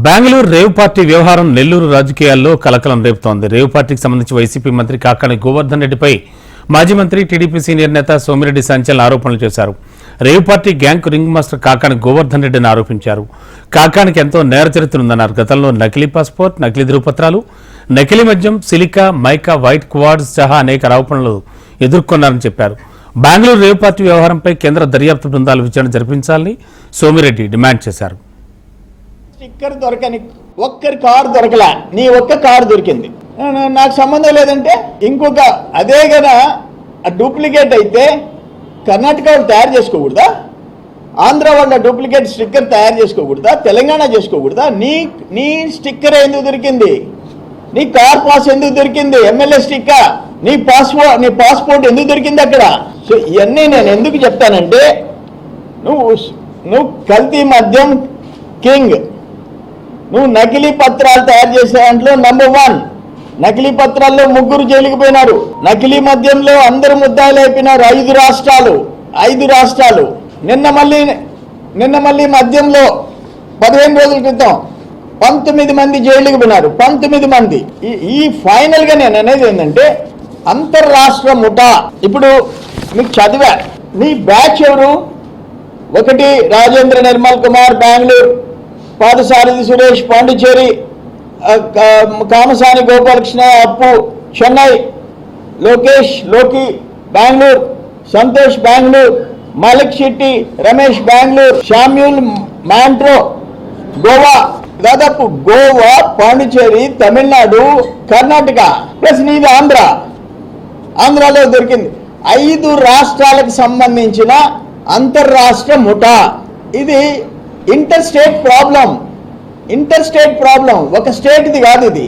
Bengaluru rave party వ్యవహారం నెల్లూరు రాజకీయాల్లో కలకలం రేపుతోంది. రేవ్ పార్టీకి సంబంధించి వైసీపీ మంత్రి కాకాని గోవర్ధన్ రెడ్డిపై మాజీ మంత్రి టీడీపీ సీనియర్ నేత సోమిరెడ్డి సంచలన ఆరోపణలు చేశారు. Rave party gang ring master Kakani Govardhan రెడ్డిని ఆరోపించారు. కాకానికి ఎంతో నేర చరిత్ర ఉందన్నారు. గతంలో నకిలీ పాస్పోర్ట్, నకిలీ ధృవపత్రాలు, నకిలీ మద్యం, సిలికా, మైకా, వైట్ క్వార్డ్స్ సహా అనేక ఆరోపణలు ఎదుర్కొన్నారని చెప్పారు. బెంగళూరు రేవ్ పార్టీ వ్యవహారంపై కేంద్ర దర్యాప్తు బృందాలు విచారణ జరిపించాలని సోమిరెడ్డి డిమాండ్ చేశారు. స్టిక్కర్ దొరకని ఒక్కరి కారు దొరకలా, నీ ఒక్క కారు దొరికింది, నాకు సంబంధం లేదంటే ఇంకొక అదే గన డూప్లికేట్ అయితే కర్ణాటక వాళ్ళు తయారు చేసుకోకూడదా? ఆంధ్ర వాళ్ళ డూప్లికేట్ స్టిక్కర్ తయారు చేసుకోకూడదా? తెలంగాణ చేసుకోకూడదా? నీ స్టిక్కర్ ఎందుకు దొరికింది? నీ కార్ పాస్ ఎందుకు దొరికింది? ఎమ్మెల్యే స్టిక్కర్, నీ పాస్పోర్ట్ ఎందుకు దొరికింది అక్కడ? సో ఇవన్నీ నేను ఎందుకు చెప్తానంటే, నువ్వు కల్తీ మద్యం కింగ్, నువ్వు నకిలీ పత్రాలు తయారు చేసే దాంట్లో నంబర్ 1. నకిలీ పత్రాల్లో 3 జైలుకి పోయినారు. నకిలీ మద్యంలో అందరూ ముద్దాయిలు అయిపోయినారు. 5 రాష్ట్రాలు. నిన్న మళ్ళీ మద్యంలో 15 రోజుల క్రితం 19 మంది జైలుకి పోయినారు. 19 మంది. ఈ ఫైనల్ గా నేను అనేది ఏంటంటే, అంతర్రాష్ట్ర ముఠా. ఇప్పుడు మీకు చదివా, నీ బ్యాచ్ ఎవరు? 1 రాజేంద్ర నిర్మల్ కుమార్ బెంగళూరు, పాదసారథి సురేష్ పాండిచేరి, కామసాని గోపాలకృష్ణ అప్పు చెన్నై, లోకేష్ లోకి బెంగళూరు, సంతోష్ బెంగళూరు, మలిక్ శెట్టి రమేష్ బెంగళూరు, శామ్యూల్ మాంట్రో గోవా. దాదాపు గోవా, పాండిచేరి, తమిళనాడు, కర్ణాటక ప్లస్ నీది ఆంధ్రాలో దొరికింది. 5 రాష్ట్రాలకు సంబంధించిన అంతర్రాష్ట్ర ముఠా. ఇది ఇంటర్ స్టేట్ ప్రాబ్లం, ఒక స్టేట్ది కాదు ఇది.